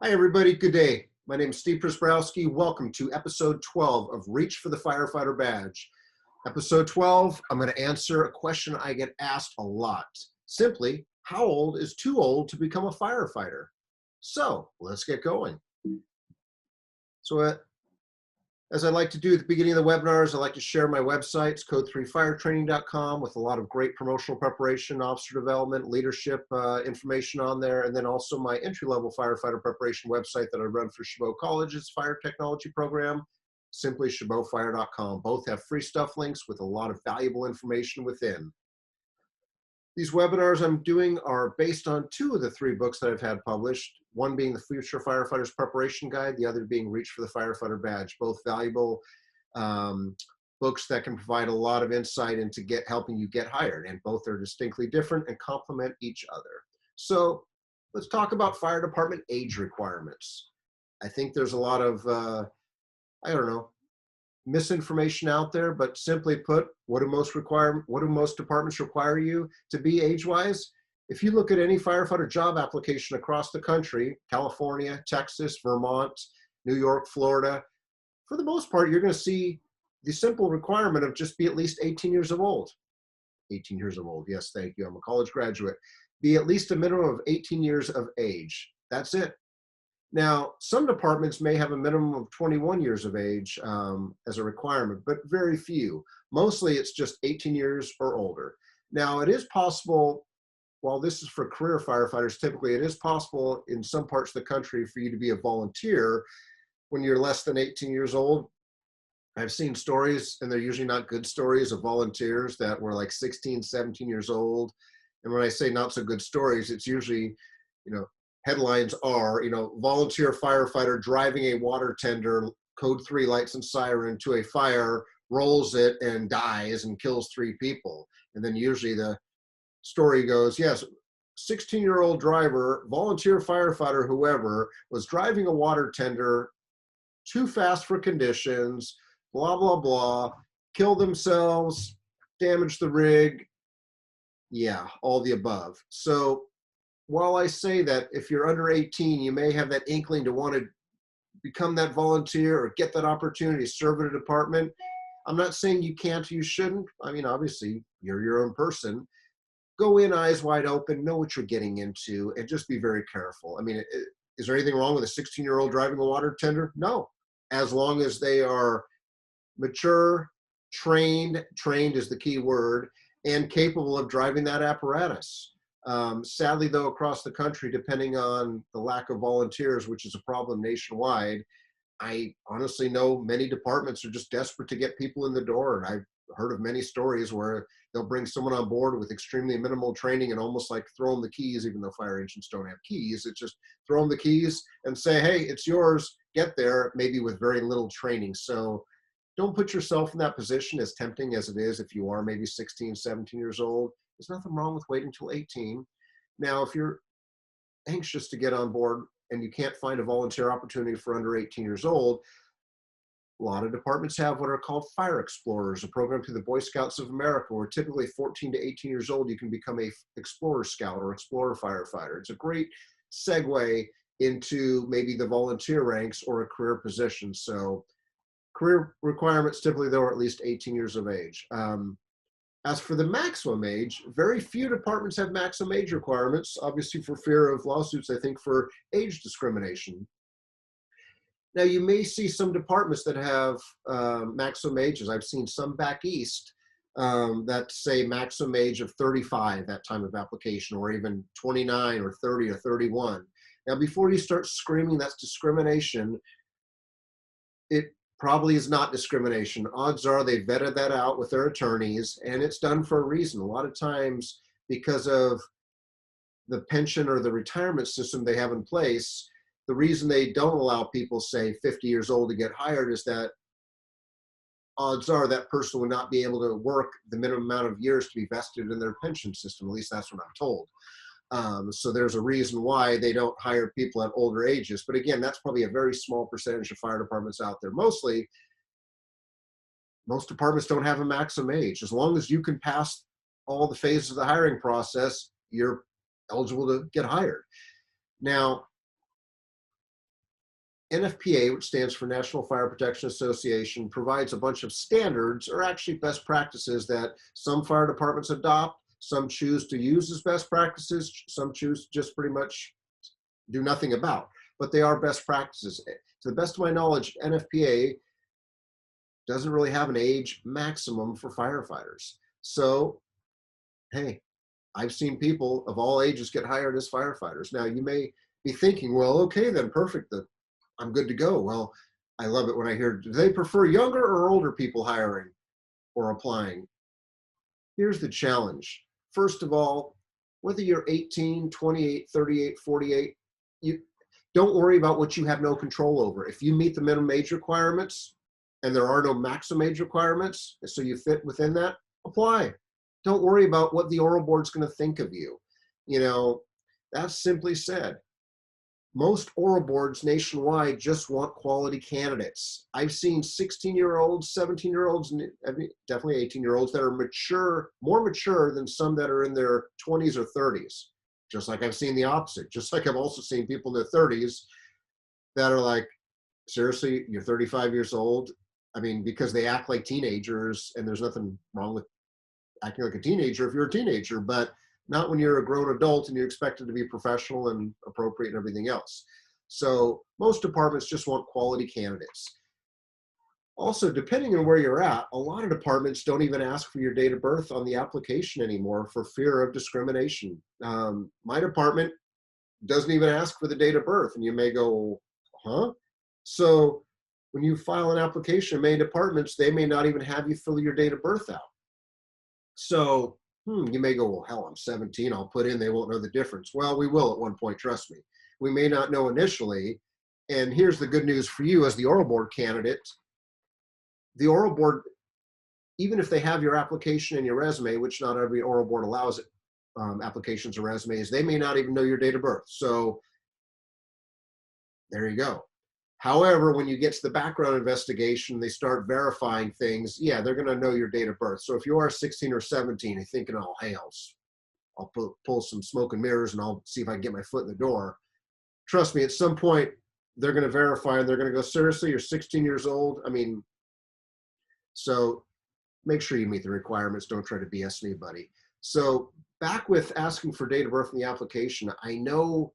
Hi, everybody. Good day. My name is Steve Prziborowski. Welcome to episode 12 of Reach for the Firefighter Badge. Episode 12, I'm going to answer a question I get asked a lot. Simply, how old is too old to become a firefighter? So let's get going. So as I like to do at the beginning of the webinars, I like to share my websites, code3firetraining.com, with a lot of great promotional preparation, officer development, leadership information on there, and then also my entry-level firefighter preparation website that I run for Chabot College's fire technology program, simply chabotfire.com. Both have free stuff links with a lot of valuable information within. These webinars I'm doing are based on two of the three books that I've had published, one being the Future Firefighters Preparation Guide, the other being Reach for the Firefighter Badge, both valuable books that can provide a lot of insight into helping you get hired, and both are distinctly different and complement each other. So let's talk about fire department age requirements. I think there's a lot of, I don't know, misinformation out there, but simply put, what do most departments require you to be age-wise? If you look at any firefighter job application across the country, California, Texas, Vermont, New York, Florida, for the most part, you're going to see the simple requirement of just be at least 18 years of old. 18 years of old, yes, thank you, I'm a college graduate. Be at least a minimum of 18 years of age. That's it. Now, some departments may have a minimum of 21 years of age as a requirement, but very few. Mostly it's just 18 years or older. Now, it is possible, while this is for career firefighters, typically it is possible in some parts of the country for you to be a volunteer when you're less than 18 years old. I've seen stories, and they're usually not good stories, of volunteers that were like 16, 17 years old. And when I say not so good stories, it's usually, headlines are, volunteer firefighter driving a water tender, code 3 lights and siren to a fire, rolls it and dies and kills 3 people. And then usually the story goes, yes, 16-year-old driver, volunteer firefighter, whoever, was driving a water tender too fast for conditions, blah, blah, blah, killed themselves, damaged the rig. Yeah, all the above. So while I say that if you're under 18, you may have that inkling to want to become that volunteer or get that opportunity to serve in a department, I'm not saying you can't, you shouldn't. I mean, obviously, you're your own person. Go in eyes wide open, know what you're getting into, and just be very careful. I mean, is there anything wrong with a 16-year-old driving a water tender? No, as long as they are mature, trained is the key word, and capable of driving that apparatus. Sadly, though, across the country, depending on the lack of volunteers, which is a problem nationwide, I honestly know many departments are just desperate to get people in the door. And I've heard of many stories where they'll bring someone on board with extremely minimal training and almost like throw them the keys, even though fire engines don't have keys. It's just throw them the keys and say, hey, it's yours, get there, maybe with very little training. So don't put yourself in that position, as tempting as it is if you are maybe 16, 17 years old. There's nothing wrong with waiting until 18. Now, if you're anxious to get on board and you can't find a volunteer opportunity for under 18 years old, a lot of departments have what are called Fire Explorers, a program through the Boy Scouts of America, where typically 14 to 18 years old, you can become a Explorer Scout or Explorer Firefighter. It's a great segue into maybe the volunteer ranks or a career position. So career requirements typically, though, are at least 18 years of age. As for the maximum age, very few departments have maximum age requirements, obviously for fear of lawsuits, I think, for age discrimination. Now, you may see some departments that have maximum ages. I've seen some back east that say maximum age of 35 at time of application, or even 29 or 30 or 31. Now, before you start screaming that's discrimination, it probably is not discrimination. Odds are they vetted that out with their attorneys, and it's done for a reason. A lot of times, because of the pension or the retirement system they have in place, the reason they don't allow people, say, 50 years old to get hired is that odds are that person would not be able to work the minimum amount of years to be vested in their pension system. At least that's what I'm told. So there's a reason why they don't hire people at older ages. But again, that's probably a very small percentage of fire departments out there. Most departments don't have a maximum age. As long as you can pass all the phases of the hiring process, you're eligible to get hired. Now, NFPA, which stands for National Fire Protection Association, provides a bunch of standards, or actually best practices, that some fire departments adopt, some choose to use as best practices, some choose just pretty much do nothing about, but they are best practices. To the best of my knowledge, NFPA doesn't really have an age maximum for firefighters. So, hey, I've seen people of all ages get hired as firefighters. Now, you may be thinking, well, okay, then perfect, I'm good to go. Well, I love it when I hear, do they prefer younger or older people hiring or applying? Here's the challenge. First of all, whether you're 18, 28, 38, 48, you don't worry about what you have no control over. If you meet the minimum age requirements and there are no maximum age requirements, so you fit within that, apply. Don't worry about what the oral board's going to think of you. You know, that's simply said. Most oral boards nationwide just want quality candidates. I've seen 16-year-olds, 17-year-olds, and definitely 18-year-olds that are mature, more mature than some that are in their 20s or 30s. Just like I've seen the opposite. Just like I've also seen people in their 30s that are like, seriously, you're 35 years old? I mean, because they act like teenagers, and there's nothing wrong with acting like a teenager if you're a teenager, but not when you're a grown adult and you're expected to be professional and appropriate and everything else. So most departments just want quality candidates. Also, depending on where you're at, a lot of departments don't even ask for your date of birth on the application anymore for fear of discrimination. My department doesn't even ask for the date of birth, and you may go, huh? So when you file an application in many departments, they may not even have you fill your date of birth out. So you may go, well, hell, I'm 17, I'll put in, they won't know the difference. Well, we will at one point, trust me. We may not know initially. And here's the good news for you as the oral board candidate. The oral board, even if they have your application and your resume, which not every oral board allows it, applications or resumes, they may not even know your date of birth. So there you go. However, when you get to the background investigation, they start verifying things. Yeah, they're going to know your date of birth. So if you are 16 or 17 and thinking, oh, hey, I'll pull some smoke and mirrors and I'll see if I can get my foot in the door. Trust me, at some point, they're going to verify and they're going to go, seriously, you're 16 years old? I mean, so make sure you meet the requirements. Don't try to BS anybody. So back with asking for date of birth in the application, I know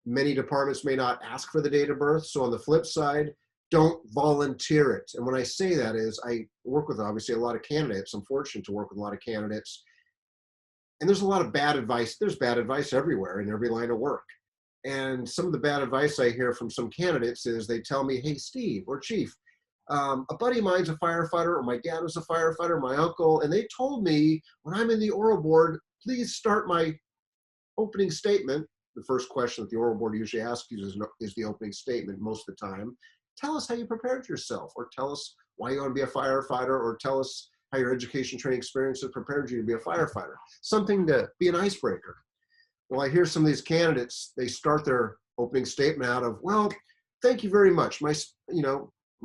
many departments may not ask for the date of birth. So on the flip side, don't volunteer it. And when I say that is, I work with obviously a lot of candidates. I'm fortunate to work with a lot of candidates. And there's a lot of bad advice. There's bad advice everywhere in every line of work. And some of the bad advice I hear from some candidates is they tell me, hey, Steve or Chief, a buddy of mine's a firefighter, or my dad was a firefighter, my uncle, and they told me when I'm in the oral board, please start my opening statement. The first question that the oral board usually asks you is the opening statement most of the time. Tell us how you prepared yourself, or tell us why you want to be a firefighter, or tell us how your education training experience has prepared you to be a firefighter. Something to be an icebreaker. Well, I hear some of these candidates, they start their opening statement out of, well, thank you very much. My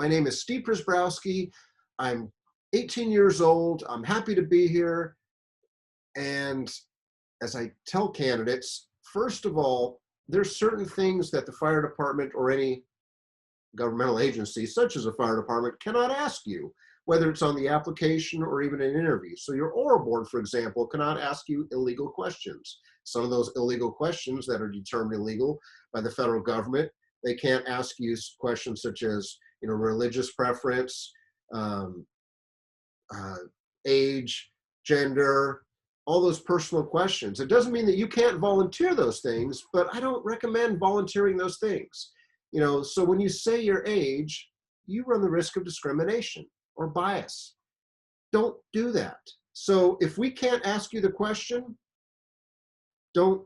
name is Steve Prziborowski. I'm 18 years old. I'm happy to be here. And as I tell candidates, first of all, there's certain things that the fire department or any governmental agency, such as a fire department, cannot ask you, whether it's on the application or even an interview. So your oral board, for example, cannot ask you illegal questions. Some of those illegal questions that are determined illegal by the federal government, they can't ask you questions such as, religious preference, age, gender, all those personal questions. It doesn't mean that you can't volunteer those things, but I don't recommend volunteering those things. So when you say your age, you run the risk of discrimination or bias. Don't do that. So if we can't ask you the question, don't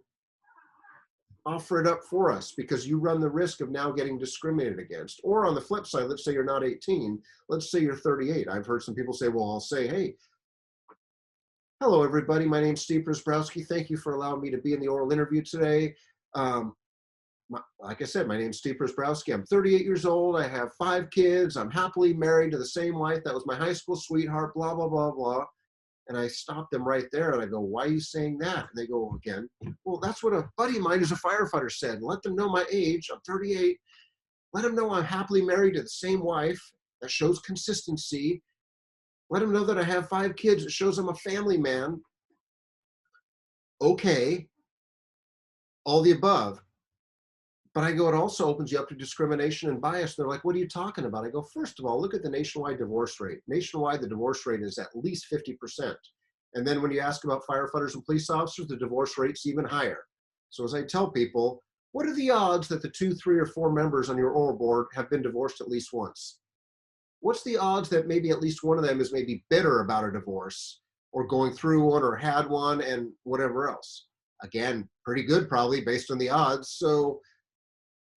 offer it up for us, because you run the risk of now getting discriminated against. Or on the flip side, let's say you're not 18, let's say you're 38. I've heard some people say, well, I'll say, hey, hello, everybody. My name's Steve Prziborowski. Thank you for allowing me to be in the oral interview today. Like I said, my name's Steve Prziborowski. I'm 38 years old. I have 5 kids. I'm happily married to the same wife that was my high school sweetheart, blah, blah, blah, blah. And I stop them right there and I go, why are you saying that? And they go again, well, that's what a buddy of mine who's a firefighter said. And let them know my age. I'm 38. Let them know I'm happily married to the same wife. That shows consistency. Let them know that I have 5 kids. It shows I'm a family man. Okay, all the above. But I go, it also opens you up to discrimination and bias. They're like, what are you talking about? I go, first of all, look at the nationwide divorce rate. Nationwide, the divorce rate is at least 50%. And then when you ask about firefighters and police officers, the divorce rate's even higher. So as I tell people, what are the odds that the 2, 3, or 4 members on your oral board have been divorced at least once? What's the odds that maybe at least one of them is maybe bitter about a divorce or going through one or had one and whatever else? Again, pretty good probably based on the odds. So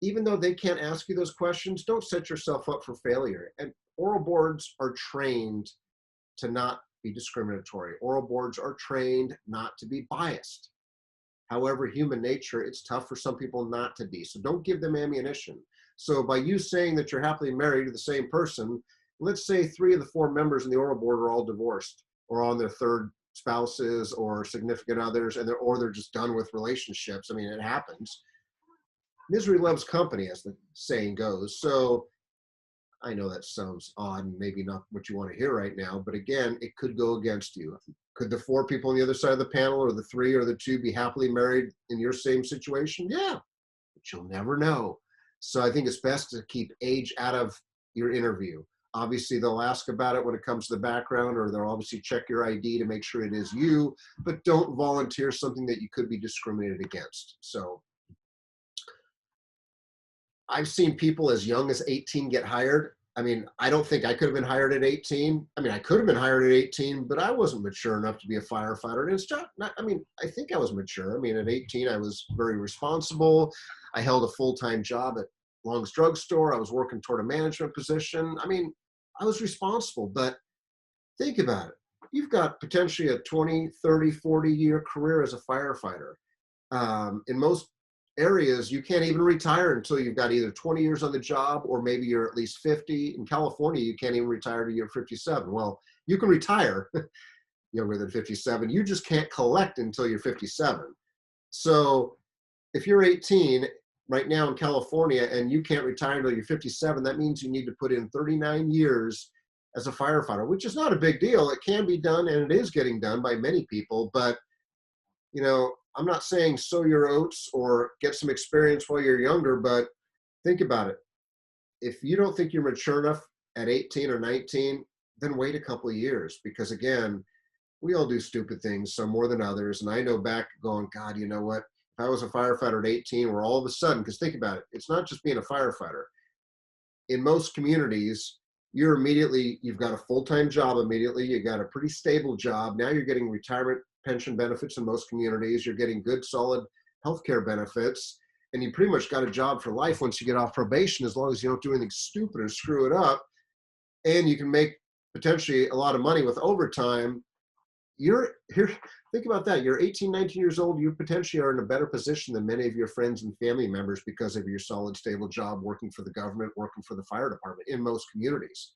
even though they can't ask you those questions, don't set yourself up for failure. And oral boards are trained to not be discriminatory. Oral boards are trained not to be biased. However, human nature, it's tough for some people not to be. So don't give them ammunition. So by you saying that you're happily married to the same person, let's say 3 of the 4 members in the oral board are all divorced or on their 3rd spouses or significant others, and they're just done with relationships. I mean, it happens. Misery loves company, as the saying goes. So I know that sounds odd and maybe not what you want to hear right now, but again, it could go against you. Could the 4 people on the other side of the panel or the 3 or the 2 be happily married in your same situation? Yeah, but you'll never know. So I think it's best to keep age out of your interview. Obviously, they'll ask about it when it comes to the background, or they'll obviously check your ID to make sure it is you, but don't volunteer something that you could be discriminated against. So I've seen people as young as 18 get hired. I mean, I don't think I could have been hired at 18. I mean, I could have been hired at 18, but I wasn't mature enough to be a firefighter. And it's not, I mean, I think I was mature. I mean, at 18, I was very responsible. I held a full-time job at Long's Drugstore. I was working toward a management position. I mean, I was responsible, but think about it. You've got potentially a 20, 30, 40-year career as a firefighter. In most areas, you can't even retire until you've got either 20 years on the job or maybe you're at least 50. In California, you can't even retire till you're 57. Well, you can retire younger than 57. You just can't collect until you're 57. So if you're 18 right now in California and you can't retire until you're 57, that means you need to put in 39 years as a firefighter, which is not a big deal. It can be done, and it is getting done by many people, but you know, I'm not saying sow your oats or get some experience while you're younger, but think about it. If you don't think you're mature enough at 18 or 19, then wait a couple of years, because again, we all do stupid things, some more than others. And I know back going, God, you know what? If I was a firefighter at 18, where all of a sudden, because think about it, it's not just being a firefighter. In most communities, you've got a full-time job immediately. You got a pretty stable job. Now you're getting retirement pension benefits in most communities. You're getting good, solid healthcare benefits, and you pretty much got a job for life once you get off probation, as long as you don't do anything stupid or screw it up. And you can make potentially a lot of money with overtime. You're here. Think about that. You're 18, 19 years old. You potentially are in a better position than many of your friends and family members because of your solid, stable job, working for the government, working for the fire department in most communities.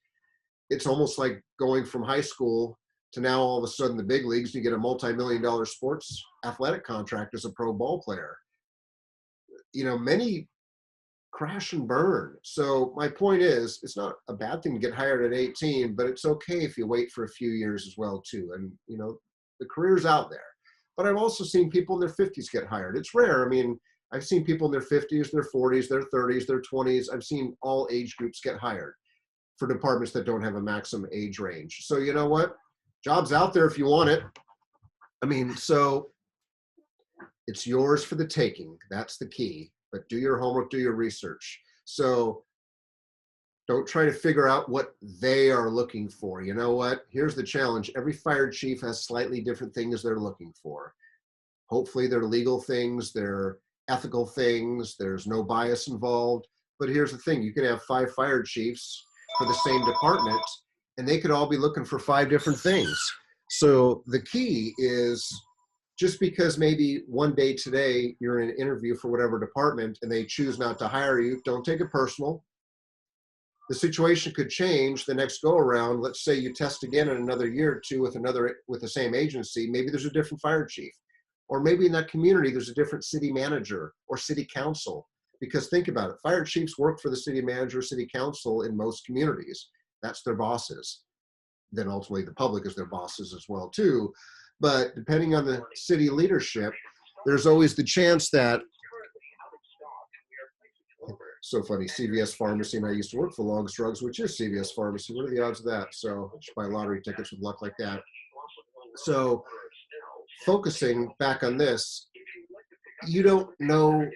It's almost like going from high school to now all of a sudden the big leagues. You get a multi-million-dollar sports athletic contract as a pro ball player. You know, many crash and burn. So my point is, it's not a bad thing to get hired at 18, but it's okay if you wait for a few years as well too. And you know, the career's out there. But I've also seen people in their 50s get hired. It's rare. I mean, I've seen people in their 50s, their 40s, their 30s, their 20s. I've seen all age groups get hired for departments that don't have a maximum age range. So you know what? Job's out there if you want it. I mean, so it's yours for the taking. That's the key. But do your homework, do your research. So don't try to figure out what they are looking for. You know what? Here's the challenge. Every fire chief has slightly different things they're looking for. Hopefully they're legal things, they're ethical things, there's no bias involved. But here's the thing. You can have 5 fire chiefs for the same department, and they could all be looking for 5 different things. So the key is, just because maybe one day today you're in an interview for whatever department and they choose not to hire you, don't take it personal. The situation could change the next go around. Let's say you test again in another year or two with the same agency. Maybe there's a different fire chief, or maybe in that community there's a different city manager or city council. Because think about it, fire chiefs work for the city manager, city council in most communities. That's their bosses. Then ultimately the public is their bosses as well too. But depending on the city leadership, there's always the chance that, so funny, CVS Pharmacy, and I used to work for Logs Drugs, which is CVS Pharmacy. What are the odds of that? So I should buy lottery tickets with luck like that. So focusing back on this, you don't know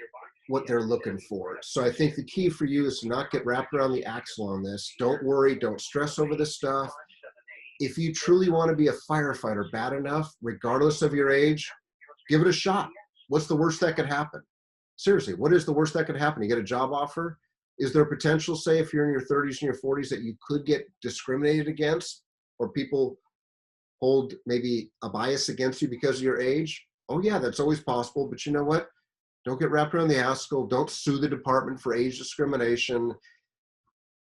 what they're looking for. So I think the key for you is to not get wrapped around the axle on this. Don't worry, don't stress over this stuff. If you truly want to be a firefighter bad enough, regardless of your age, give it a shot. What's the worst that could happen? Seriously, what is the worst that could happen? You get a job offer? Is there potential, say, if you're in your 30s and your 40s, that you could get discriminated against, or people hold maybe a bias against you because of your age? Oh yeah, that's always possible. But you know what? Don't get wrapped around the axle. Don't sue the department for age discrimination.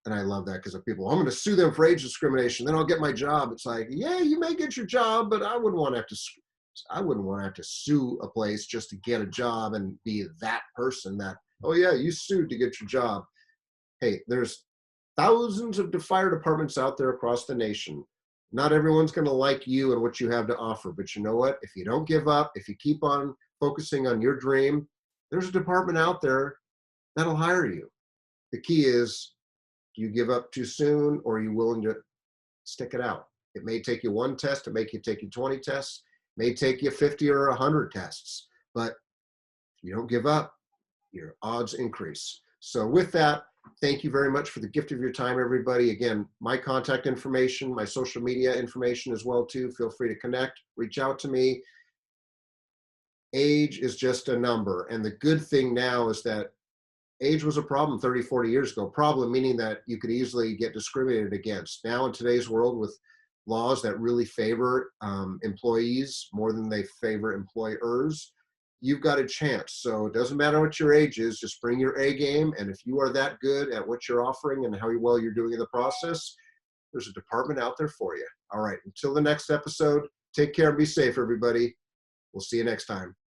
And I love that, because if people, I'm going to sue them for age discrimination, then I'll get my job. It's like, yeah, you may get your job, but I wouldn't want to have to sue a place just to get a job and be that person that, oh yeah, you sued to get your job. Hey, there's thousands of fire departments out there across the nation. Not everyone's going to like you and what you have to offer, but you know what? If you don't give up, if you keep on focusing on your dream, there's a department out there that'll hire you. The key is, do you give up too soon, or are you willing to stick it out? It may take you one test, it may take you 20 tests, it may take you 50 or 100 tests, but if you don't give up, your odds increase. So with that, thank you very much for the gift of your time, everybody. Again, my contact information, my social media information as well too. Feel free to connect, reach out to me. Age is just a number. And the good thing now is that age was a problem 30, 40 years ago. Problem meaning that you could easily get discriminated against. Now in today's world, with laws that really favor employees more than they favor employers, you've got a chance. So it doesn't matter what your age is, just bring your A game. And if you are that good at what you're offering and how well you're doing in the process, there's a department out there for you. All right, until the next episode, take care and be safe, everybody. We'll see you next time.